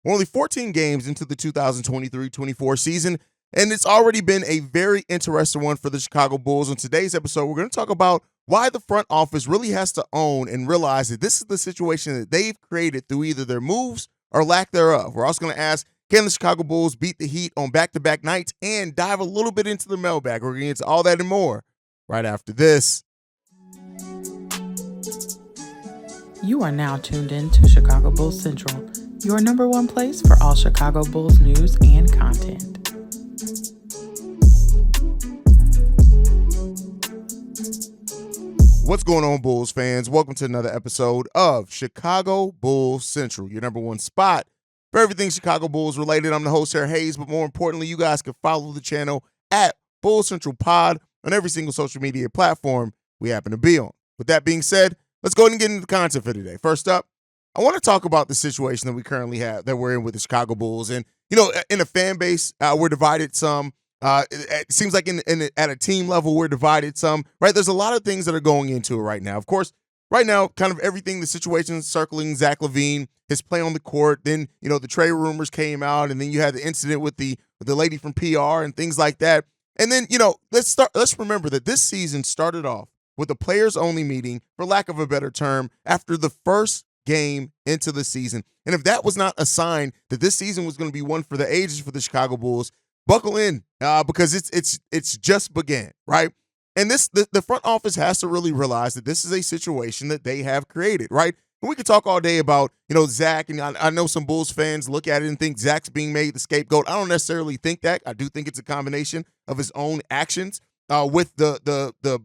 We're only 14 games into the 2023-24 season, and it's already been a very interesting one for the Chicago Bulls. On today's episode, we're going to talk about why the front office really has to own and realize that this is the situation that they've created through either their moves or lack thereof. We're also going to ask, can the Chicago Bulls beat the Heat on back-to-back nights, and dive a little bit into the mailbag. We're going to get into all that and more right after this. You are now tuned in to Chicago Bulls Central, your number one place for all Chicago Bulls news and content. What's going on, Bulls fans? Welcome to another episode of Chicago Bulls Central, your number one spot for everything Chicago Bulls related. I'm the host here, Haize, but more importantly, you guys can follow the channel at Bulls Central Pod on every single social media platform we happen to be on. With that being said, let's go ahead and get into the content for today. First up, I want to talk about the situation that we currently have, that we're in with the Chicago Bulls. And, you know, in a fan base, we're divided some. It seems like at a team level, we're divided some, right? There's a lot of things that are going into it right now. Of course, right now, kind of everything, the situation circling Zach LaVine, his play on the court, then, you know, the trade rumors came out, and then you had the incident with the lady from PR and things like that. And then, you know, let's remember that this season started off with a players-only meeting, for lack of a better term, after the first game into the season. And if that was not a sign that this season was going to be one for the ages for the Chicago Bulls, buckle in, because it's just began, right? And the front office has to really realize that this is a situation that they have created, right? And we could talk all day about, you know, Zach, and I know some Bulls fans look at it and think Zach's being made the scapegoat. I don't necessarily think that. I do think it's a combination of his own actions with the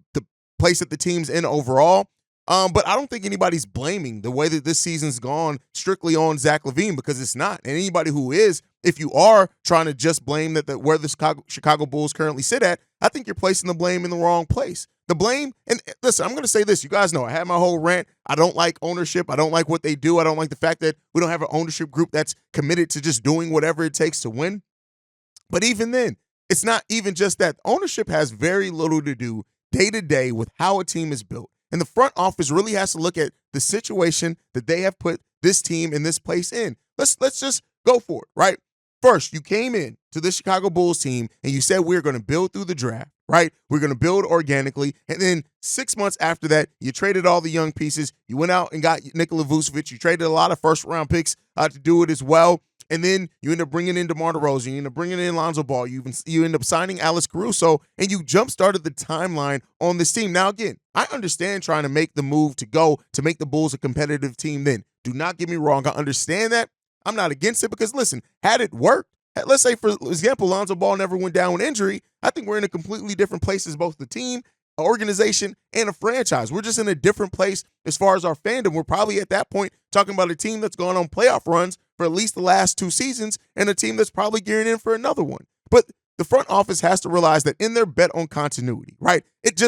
place that the team's in overall. But I don't think anybody's blaming the way that this season's gone strictly on Zach LaVine, because it's not. And anybody who is, if you are trying to just blame where the Chicago Bulls currently sit at, I think you're placing the blame in the wrong place. The blame, and listen, I'm going to say this. You guys know I had my whole rant. I don't like ownership. I don't like what they do. I don't like the fact that we don't have an ownership group that's committed to just doing whatever it takes to win. But even then, it's not even just that. Ownership has very little to do day to day with how a team is built. And the front office really has to look at the situation that they have put this team in this place in. Let's just go for it, right? First, you came in to the Chicago Bulls team and you said we're going to build through the draft, right? We're going to build organically. And then 6 months after that, you traded all the young pieces. You went out and got Nikola Vucevic. You traded a lot of first-round picks to do it as well. And then you end up bringing in DeMar DeRozan. You end up bringing in Lonzo Ball. You end up signing Alex Caruso, and you jump-started the timeline on this team. Now, again, I understand trying to make the move to make the Bulls a competitive team then. Do not get me wrong. I understand that. I'm not against it because, listen, had it worked, let's say, for example, Lonzo Ball never went down with injury, I think we're in a completely different place as both the team, an organization, and a franchise. We're just in a different place as far as our fandom. We're probably at that point talking about a team that's gone on playoff runs for at least the last 2 seasons and a team that's probably gearing in for another one. But the front office has to realize that in their bet on continuity, right, it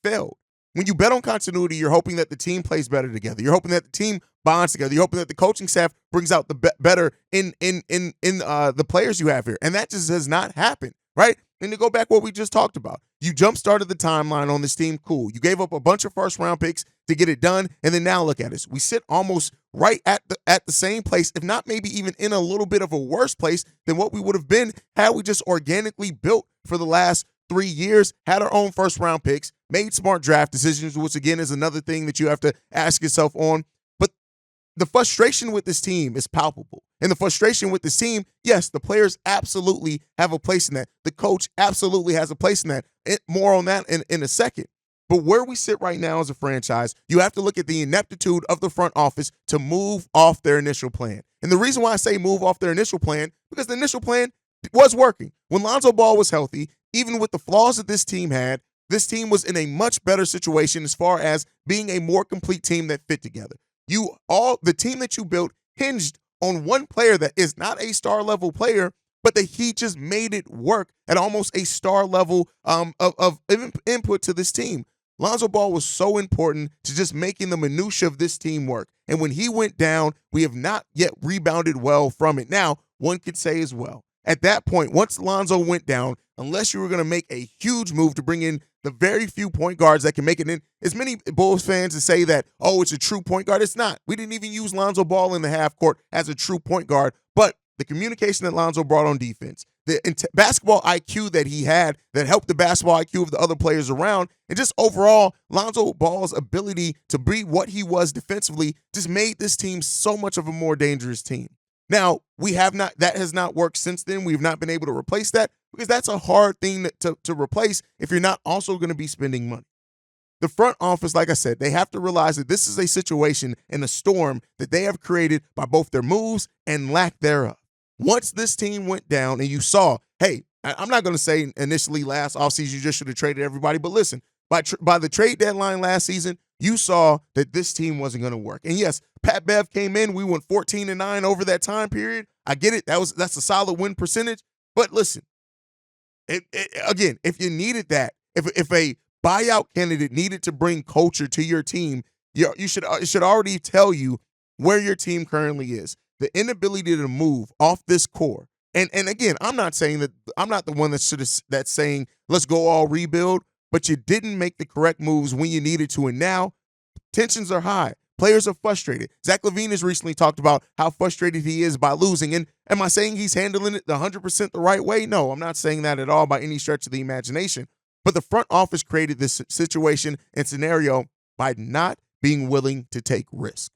failed. When you bet on continuity, you're hoping that the team plays better together. You're hoping that the team bonds together. You're hoping that the coaching staff brings out the better in the players you have here. And that just has not happened, right? And to go back what we just talked about, you jump-started the timeline on this team, cool. You gave up a bunch of first-round picks to get it done, and then now look at us. We sit almost right at the same place, if not maybe even in a little bit of a worse place than what we would have been had we just organically built for the last 3 years, had our own first-round picks, made smart draft decisions, which, again, is another thing that you have to ask yourself on. But the frustration with this team is palpable. And the frustration with this team, yes, the players absolutely have a place in that. The coach absolutely has a place in that. More on that in a second. But where we sit right now as a franchise, you have to look at the ineptitude of the front office to move off their initial plan. And the reason why I say move off their initial plan, because the initial plan was working. When Lonzo Ball was healthy, even with the flaws that this team had, this team was in a much better situation as far as being a more complete team that fit together. The team that you built hinged on one player that is not a star level player, but that he just made it work at almost a star level of input to this team. Lonzo Ball was so important to just making the minutia of this team work. And when he went down, we have not yet rebounded well from it. Now, one could say as well, at that point, once Lonzo went down, unless you were going to make a huge move to bring in the very few point guards that can make it in. As many Bulls fans to say that, oh, it's a true point guard. It's not. We didn't even use Lonzo Ball in the half court as a true point guard, but the communication that Lonzo brought on defense, the basketball IQ that he had that helped the basketball IQ of the other players around, and just overall, Lonzo Ball's ability to be what he was defensively just made this team so much of a more dangerous team. Now, that has not worked since then. We've not been able to replace that because that's a hard thing to replace if you're not also going to be spending money. The front office, like I said, they have to realize that this is a situation and a storm that they have created by both their moves and lack thereof. Once this team went down and you saw, hey, I'm not going to say initially last offseason you just should have traded everybody, but listen, by the trade deadline last season, you saw that this team wasn't going to work. And yes, Pat Bev came in. We went 14-9 over that time period. I get it. That's a solid win percentage. But listen, again, if you needed that, if a buyout candidate needed to bring culture to your team, it should already tell you where your team currently is. The inability to move off this core. And again, I'm not saying that I'm not the one that's saying let's go all rebuild, but you didn't make the correct moves when you needed to, and now tensions are high. Players are frustrated. Zach LaVine has recently talked about how frustrated he is by losing. And am I saying he's handling it 100% the right way? No, I'm not saying that at all by any stretch of the imagination. But the front office created this situation and scenario by not being willing to take risk,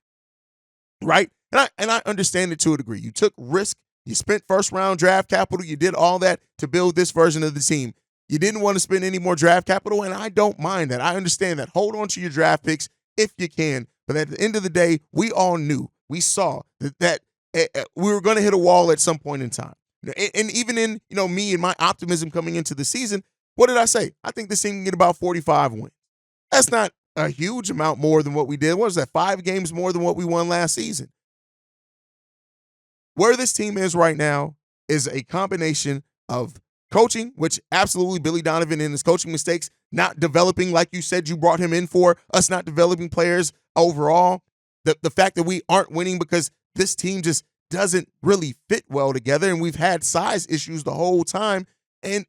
right? And I understand it to a degree. You took risk. You spent first-round draft capital. You did all that to build this version of the team. You didn't want to spend any more draft capital, and I don't mind that. I understand that. Hold on to your draft picks if you can. But at the end of the day, we all knew, we saw that we were going to hit a wall at some point in time. And even in me and my optimism coming into the season, what did I say? I think this team can get about 45 wins. That's not a huge amount more than what we did. What was that? 5 games more than what we won last season. Where this team is right now is a combination of coaching, which absolutely Billy Donovan and his coaching mistakes, not developing like you said you brought him in for, us not developing players overall, the fact that we aren't winning because this team just doesn't really fit well together, and we've had size issues the whole time. And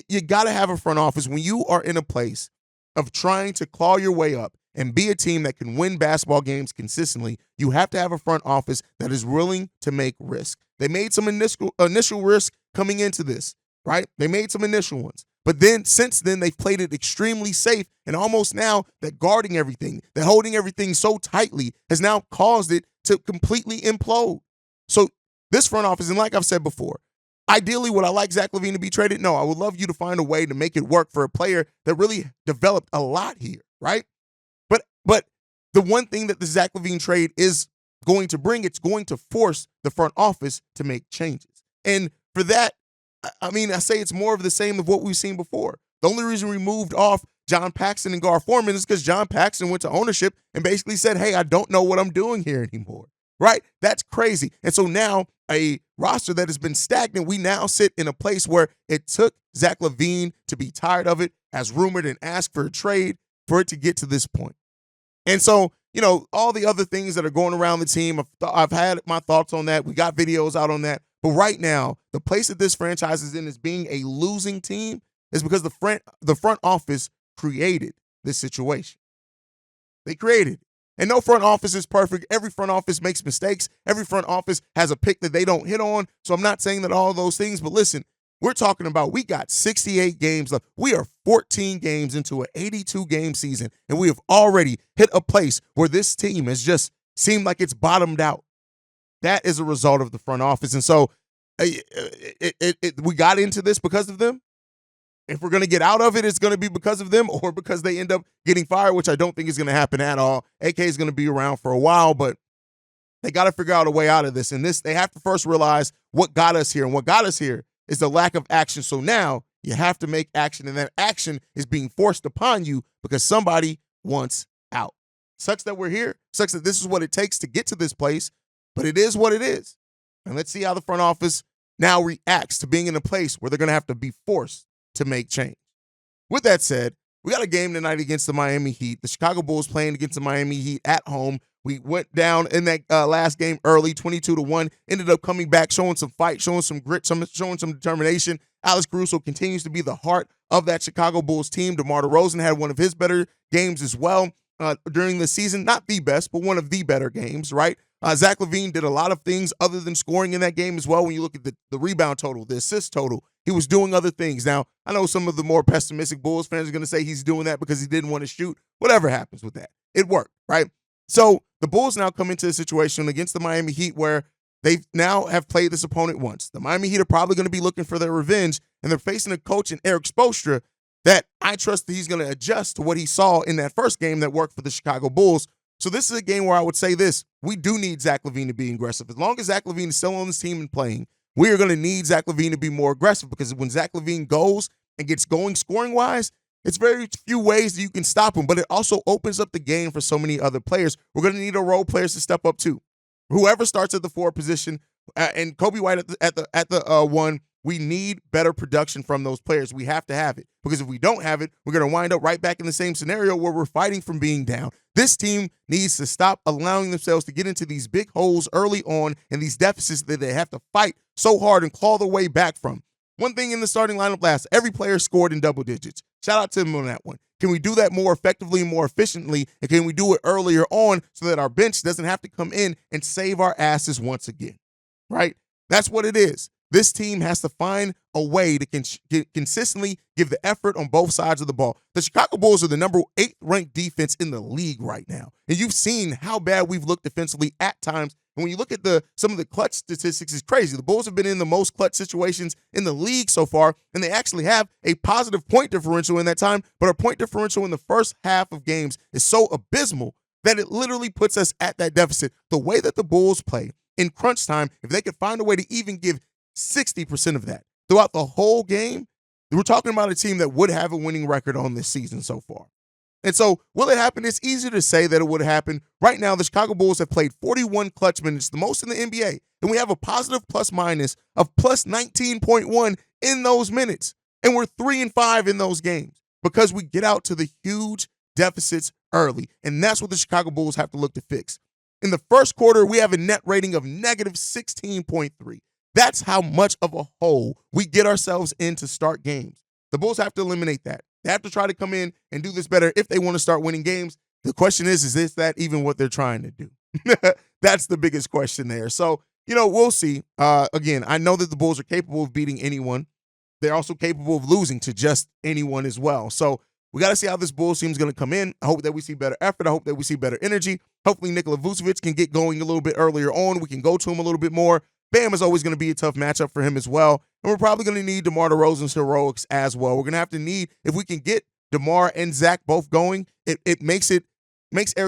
you got to have a front office when you are in a place of trying to claw your way up and be a team that can win basketball games consistently. You have to have a front office that is willing to make risk. They made some initial risk coming into this, right? They made some initial ones. But then since then, they've played it extremely safe, and almost now that guarding everything, that holding everything so tightly has now caused it to completely implode. So this front office, and like I've said before, ideally, would I like Zach LaVine to be traded? No, I would love you to find a way to make it work for a player that really developed a lot here, right? But the one thing that the Zach LaVine trade is going to bring, it's going to force the front office to make changes. And for that, I mean, I say it's more of the same of what we've seen before. The only reason we moved off John Paxson and Gar Forman is because John Paxson went to ownership and basically said, hey, I don't know what I'm doing here anymore, right? That's crazy. And so now a roster that has been stagnant, we now sit in a place where it took Zach LaVine to be tired of it, as rumored, and ask for a trade for it to get to this point. And so, all the other things that are going around the team, I've had my thoughts on that. We got videos out on that. But right now, the place that this franchise is in as being a losing team is because the front office created this situation. They created it. And no front office is perfect. Every front office makes mistakes. Every front office has a pick that they don't hit on. So I'm not saying that all those things, but listen, we're talking about we got 68 games left. We are 14 games into an 82-game season, and we have already hit a place where this team has just seemed like it's bottomed out. That is a result of the front office. And so we got into this because of them. If we're going to get out of it, it's going to be because of them or because they end up getting fired, which I don't think is going to happen at all. AK is going to be around for a while, but they got to figure out a way out of this. And they have to first realize what got us here. And what got us here is the lack of action. So now you have to make action, and that action is being forced upon you because somebody wants out. Sucks that we're here. Sucks that this is what it takes to get to this place, but it is what it is. And let's see how the front office now reacts to being in a place where they're going to have to be forced to make change. With that said, we got a game tonight against the Maimi Heat. The Chicago Bulls playing against the Maimi Heat at home. We went down in that last game early, 22-1. Ended up coming back, showing some fight, showing some grit, showing some determination. Alex Caruso continues to be the heart of that Chicago Bulls team. DeMar DeRozan had one of his better games as well during the season. Not the best, but one of the better games, right? Zach LaVine did a lot of things other than scoring in that game as well. When you look at the rebound total, the assist total, he was doing other things. Now, I know some of the more pessimistic Bulls fans are going to say he's doing that because he didn't want to shoot. Whatever happens with that, it worked, right? So the Bulls now come into a situation against the Miami Heat where they now have played this opponent once. The Miami Heat are probably going to be looking for their revenge, and they're facing a coach in Eric Spoelstra that I trust that he's going to adjust to what he saw in that first game that worked for the Chicago Bulls. So this is a game where I would say this. We do need Zach LaVine to be aggressive. As long as Zach LaVine is still on this team and playing, we are going to need Zach LaVine to be more aggressive because when Zach LaVine goes and gets going scoring-wise, it's very few ways that you can stop him, but it also opens up the game for so many other players. We're going to need our role players to step up too. Whoever starts at the 4 position, and Kobe White at the 1, we need better production from those players. We have to have it because if we don't have it, we're going to wind up right back in the same scenario where we're fighting from being down. This team needs to stop allowing themselves to get into these big holes early on and these deficits that they have to fight so hard and claw their way back from. One thing in the starting lineup last, every player scored in double digits. Shout out to them on that one. Can we do that more effectively and more efficiently? And can we do it earlier on so that our bench doesn't have to come in and save our asses once again, right? That's what it is. This team has to find a way to consistently give the effort on both sides of the ball. The Chicago Bulls are the number 8th ranked defense in the league right now. And you've seen how bad we've looked defensively at times. And when you look at some of the clutch statistics, it's crazy. The Bulls have been in the most clutch situations in the league so far, and they actually have a positive point differential in that time. But our point differential in the first half of games is so abysmal that it literally puts us at that deficit. The way that the Bulls play in crunch time, if they could find a way to even give 60% of that throughout the whole game, we're talking about a team that would have a winning record on this season so far. And so, will it happen? It's easier to say that it would happen. Right now, the Chicago Bulls have played 41 clutch minutes, the most in the NBA, and we have a positive plus-minus of plus 19.1 in those minutes. And we're 3-5 in those games because we get out to the huge deficits early, and that's what the Chicago Bulls have to look to fix. In the first quarter, we have a net rating of negative 16.3. That's how much of a hole we get ourselves in to start games. The Bulls have to eliminate that. They have to try to come in and do this better if they want to start winning games. The question is that even what they're trying to do? That's the biggest question there. So, we'll see. Again, I know that the Bulls are capable of beating anyone. They're also capable of losing to just anyone as well. So we got to see how this Bulls team is going to come in. I hope that we see better effort. I hope that we see better energy. Hopefully Nikola Vucevic can get going a little bit earlier on. We can go to him a little bit more. Bam is always going to be a tough matchup for him as well. And we're probably going to need DeMar DeRozan's heroics as well. We're going to have to need, if we can get DeMar and Zach both going, it makes Eric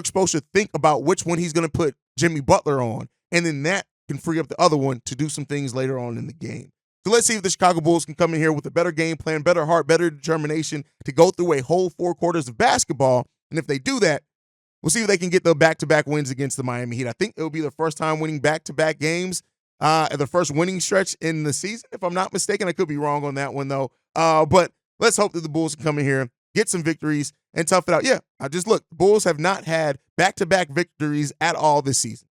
Spoelstra think about which one he's going to put Jimmy Butler on. And then that can free up the other one to do some things later on in the game. So let's see if the Chicago Bulls can come in here with a better game plan, better heart, better determination to go through a whole 4 quarters of basketball. And if they do that, we'll see if they can get the back-to-back wins against the Miami Heat. I think it will be their first time winning back-to-back games. The first winning stretch in the season, if I'm not mistaken. I could be wrong on that one, though. But let's hope that the Bulls can come in here, get some victories, and tough it out. Yeah, the Bulls have not had back-to-back victories at all this season.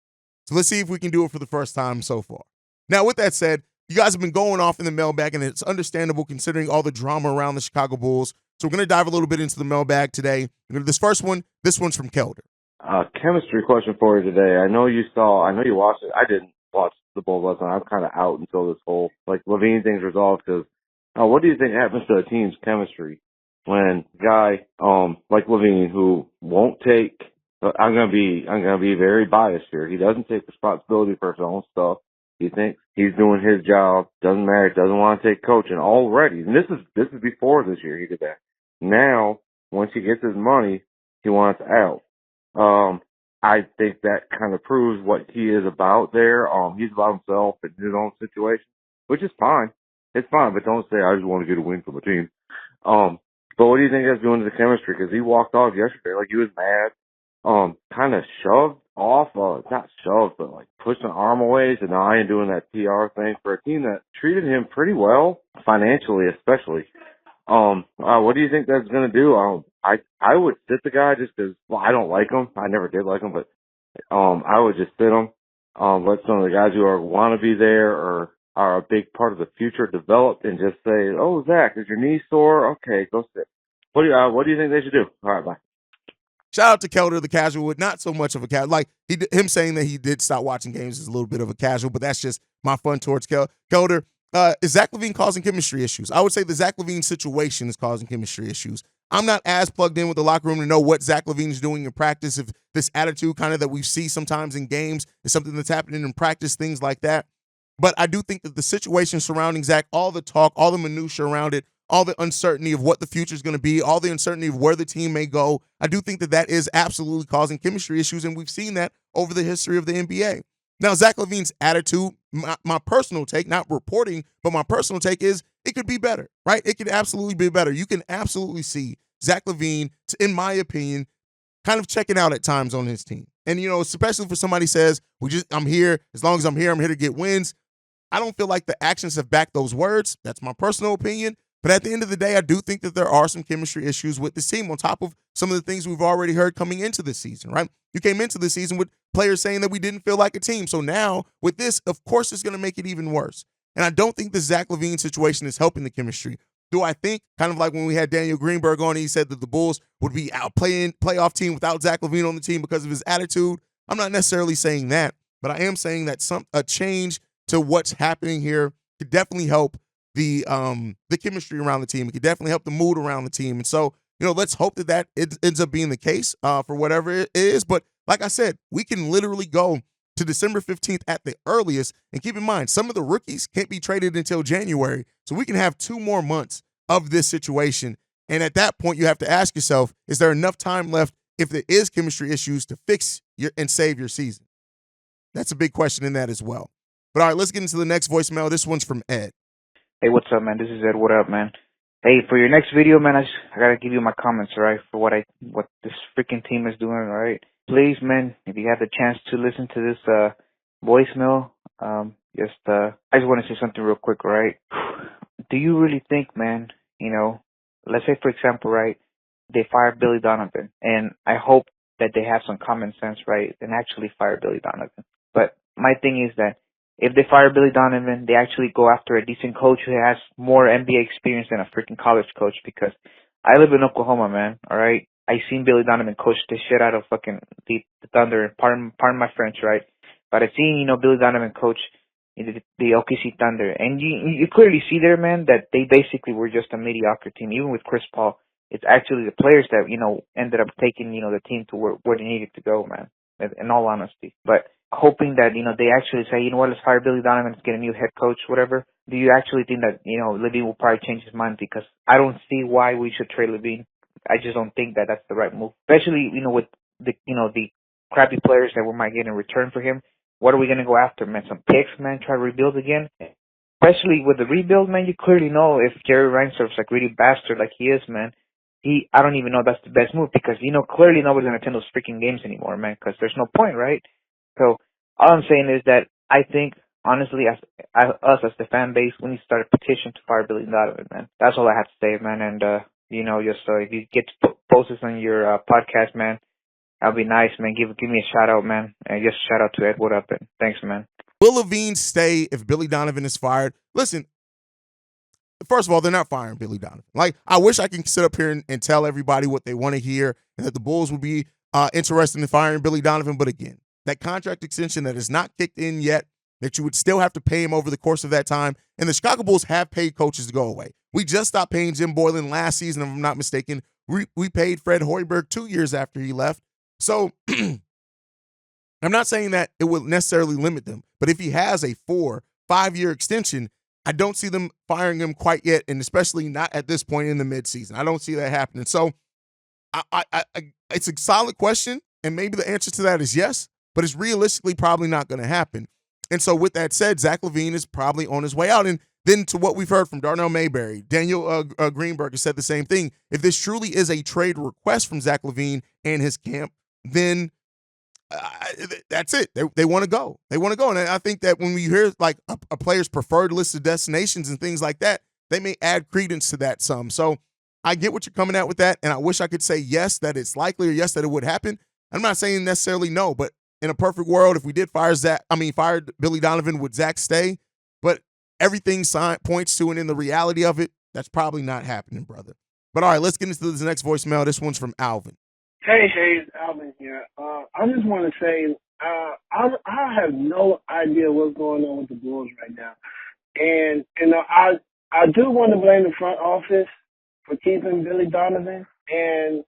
So let's see if we can do it for the first time so far. Now, with that said, you guys have been going off in the mailbag, and it's understandable considering all the drama around the Chicago Bulls. So we're going to dive a little bit into the mailbag today. This one's from Kelder. Chemistry question for you today. I know you watched it. I didn't watch the Bulls last night. I was kind of out until this whole LaVine thing's resolved. Because what do you think happens to a team's chemistry when a guy like LaVine, who won't take, I'm gonna be very biased here. He doesn't take responsibility for his own stuff. He thinks he's doing his job. Doesn't matter. Doesn't want to take coaching already. And this is before this year he did that. Now, once he gets his money, he wants out. I think that kind of proves what he is about there. He's about himself and his own situation, which is fine. It's fine, but don't say, I just want to get a win for my team. But what do you think that's doing to the chemistry? Because he walked off yesterday like he was mad, kind of shoved off, not shoved, but pushed an arm away, said, no, I ain't doing that PR thing for a team that treated him pretty well, financially especially. What do you think that's going to do? I would sit the guy just because, I don't like him. I never did like him, but I would just sit him. Let some of the guys who want to be there or are a big part of the future develop and just say, "Oh, Zach, is your knee sore? Okay, go sit." What do you think they should do? All right, bye. Shout out to Kelder, the casual, not so much of a casual. Like him saying that he did stop watching games is a little bit of a casual, but that's just my fun towards Kelder. Is Zach LaVine causing chemistry issues? I would say the Zach LaVine situation is causing chemistry issues. I'm not as plugged in with the locker room to know what Zach LaVine is doing in practice, if this attitude kind of that we see sometimes in games is something that's happening in practice, things like that. But I do think that the situation surrounding Zach, all the talk, all the minutia around it, all the uncertainty of what the future is going to be, all the uncertainty of where the team may go, I do think that that is absolutely causing chemistry issues, and we've seen that over the history of the NBA. Now, Zach LaVine's attitude, my personal take, not reporting, but my personal take is it could be better, right? It could absolutely be better. You can absolutely see Zach LaVine, in my opinion, kind of checking out at times on his team. And, especially for somebody says, I'm here, as long as I'm here to get wins. I don't feel like the actions have backed those words. That's my personal opinion. But at the end of the day, I do think that there are some chemistry issues with this team on top of some of the things we've already heard coming into this season, right? You came into the season with players saying that we didn't feel like a team. So now with this, of course, it's going to make it even worse. And I don't think the Zach LaVine situation is helping the chemistry. Do I think, kind of like when we had Daniel Greenberg on, he said that the Bulls would be out playing playoff team without Zach LaVine on the team because of his attitude? I'm not necessarily saying that, but I am saying that a change to what's happening here could definitely help the chemistry around the team. It could definitely help the mood around the team. And so, let's hope that it ends up being the case for whatever it is. But like I said, we can literally go to December 15th at the earliest. And keep in mind, some of the rookies can't be traded until January. So we can have 2 more months of this situation. And at that point, you have to ask yourself, is there enough time left if there is chemistry issues to fix and save your season? That's a big question in that as well. But all right, let's get into the next voicemail. This one's from Ed. Hey, what's up, man? This is Ed. What up, man? Hey, for your next video, man, I gotta give you my comments, all right, for what this freaking team is doing, all right? Please, man, if you have the chance to listen to this voicemail, I just want to say something real quick, all right? Do you really think, man, let's say, for example, right, they fired Billy Donovan, and I hope that they have some common sense, right, and actually fire Billy Donovan. But my thing is that if they fire Billy Donovan, they actually go after a decent coach who has more NBA experience than a freaking college coach, because I live in Oklahoma, man, all right? I seen Billy Donovan coach the shit out of fucking the Thunder, pardon my French, right? But I've seen, Billy Donovan coach the OKC Thunder, and you clearly see there, man, that they basically were just a mediocre team. Even with Chris Paul, it's actually the players that, ended up taking, the team to where they needed to go, man, in all honesty. But hoping that, they actually say, let's fire Billy Donovan, let's get a new head coach, whatever. Do you actually think that, LaVine will probably change his mind? Because I don't see why we should trade LaVine. I just don't think that that's the right move. Especially, with the crappy players that we might get in return for him. What are we going to go after, man? Some picks, man, try to rebuild again? Especially with the rebuild, man, you clearly know if Jerry Reinsdorf's like really bastard like he is, man, I don't even know that's the best move, because, clearly nobody's going to attend those freaking games anymore, man, because there's no point, right? So all I'm saying is that I think, honestly, us as the fan base, we need to start a petition to fire Billy Donovan, man. That's all I have to say, man. And, just if you get to post this on your podcast, man, that'll be nice, man. Give me a shout out, man. And just shout out to Ed. What up? And thanks, man. Will LaVine stay if Billy Donovan is fired? Listen, first of all, they're not firing Billy Donovan. Like, I wish I can sit up here and tell everybody what they want to hear and that the Bulls would be interested in firing Billy Donovan. But again, that contract extension that is not kicked in yet, that you would still have to pay him over the course of that time. And the Chicago Bulls have paid coaches to go away. We just stopped paying Jim Boylan last season, if I'm not mistaken. We paid Fred Hoiberg 2 years after he left. So I'm not saying that it will necessarily limit them, but if he has a 4-5-year extension, I don't see them firing him quite yet, and especially not at this point in the midseason. I don't see that happening. So it's a solid question, and maybe the answer to that is yes, but it's realistically probably not going to happen. And so with that said, Zach LaVine is probably on his way out. And then to what we've heard from Darnell Mayberry, Daniel Greenberg has said the same thing. If this truly is a trade request from Zach LaVine and his camp, then that's it. They want to go. They want to go. And I think that when we hear like a player's preferred list of destinations and things like that, they may add credence to that some. So I get what you're coming at with that, and I wish I could say yes, that it's likely, or yes, that it would happen. I'm not saying necessarily no, but in a perfect world, if we did fire Billy Donovan, would Zach stay? But everything points to, and in the reality of it, that's probably not happening, brother. But all right, let's get into this next voicemail. This one's from Alvin. Hey, Haize, Alvin here. I just want to say I have no idea what's going on with the Bulls right now. And, I do want to blame the front office for keeping Billy Donovan.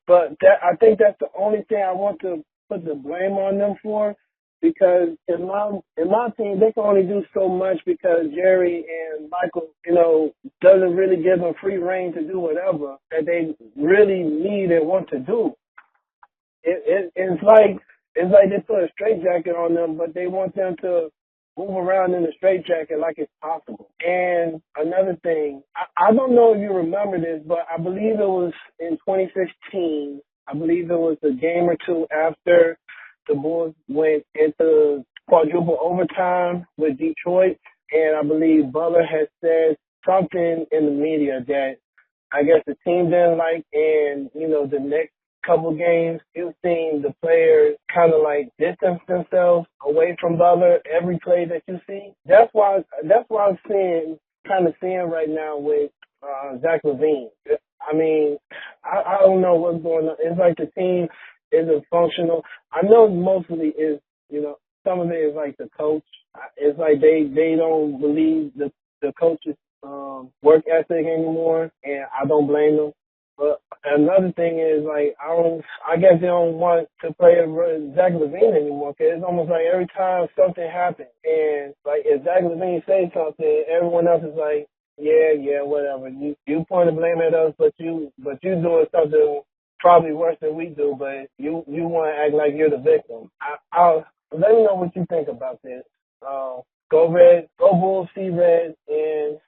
But I think that's the only thing I want to put the blame on them for, because in my opinion, they can only do so much because Jerry and Michael, doesn't really give them free reign to do whatever that they really need and want to do. It's like they put a straitjacket on them, but they want them to move around in the straitjacket like it's possible. And another thing, I don't know if you remember this, but I believe it was in 2016. I believe it was a game or two after the Bulls went into quadruple overtime with Detroit, and I believe Butler had said something in the media that I guess the team didn't like, and the next couple games, you've seen the players kind of like distance themselves away from Butler every play that you see. That's why I'm seeing right now with Zach LaVine. I mean, I don't know what's going on. It's like the team isn't functional. I know mostly is, some of it is like the coach. It's like they don't believe the coach's work ethic anymore, and I don't blame them. But another thing is, like, I guess they don't want to play Zach LaVine anymore, because it's almost like every time something happens, and, like, if Zach LaVine says something, everyone else is like, yeah, whatever. You point the blame at us, but you doing something probably worse than we do, but you want to act like you're the victim. I'll let me know what you think about this. Go Red, go Bulls, see Red, and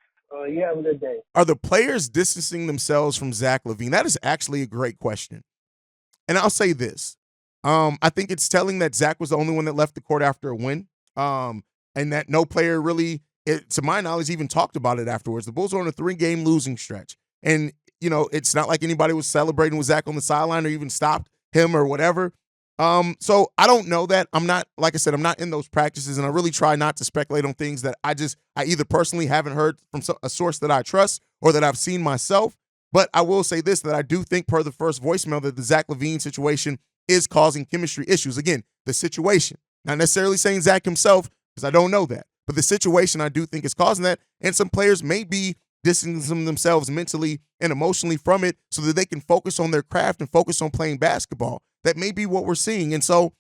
you have a good day. Are the players distancing themselves from Zach LaVine? That is actually a great question. And I'll say this. I think it's telling that Zach was the only one that left the court after a win, and that no player really, to my knowledge, even talked about it afterwards. The Bulls were on a 3-game losing stretch. And, it's not like anybody was celebrating with Zach on the sideline or even stopped him or whatever. So I don't know that. I'm not, like I said, I'm not in those practices, and I really try not to speculate on things that I either personally haven't heard from a source that I trust or that I've seen myself. But I will say this, that I do think, per the first voicemail, that the Zach LaVine situation is causing chemistry issues. Again, the situation, not necessarily saying Zach himself, because I don't know that, but the situation I do think is causing that, and some players may be distancing themselves mentally and emotionally from it so that they can focus on their craft and focus on playing basketball. That may be what we're seeing. And so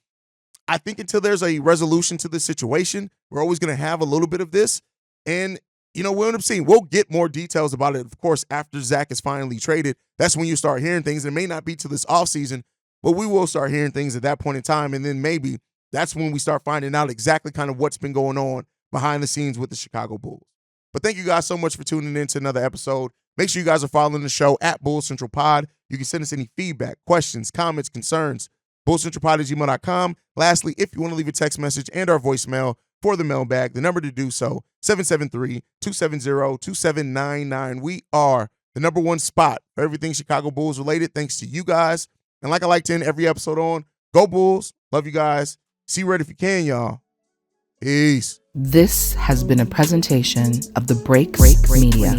I think until there's a resolution to the situation, we're always going to have a little bit of this. And, we'll end up seeing, we'll get more details about it, of course, after Zach is finally traded. That's when you start hearing things. It may not be to this offseason, but we will start hearing things at that point in time. And then maybe that's when we start finding out exactly kind of what's been going on behind the scenes with the Chicago Bulls. But thank you guys so much for tuning in to another episode. Make sure you guys are following the show at Bulls Central Pod. You can send us any feedback, questions, comments, concerns, bullcentralpod@gmail.com. Lastly, if you want to leave a text message and our voicemail for the mailbag, the number to do so, 773-270-2799. We are the number one spot for everything Chicago Bulls related, thanks to you guys. And like I like to end every episode on, go Bulls. Love you guys. See Red if you can, y'all. Peace. This has been a presentation of the Break Media.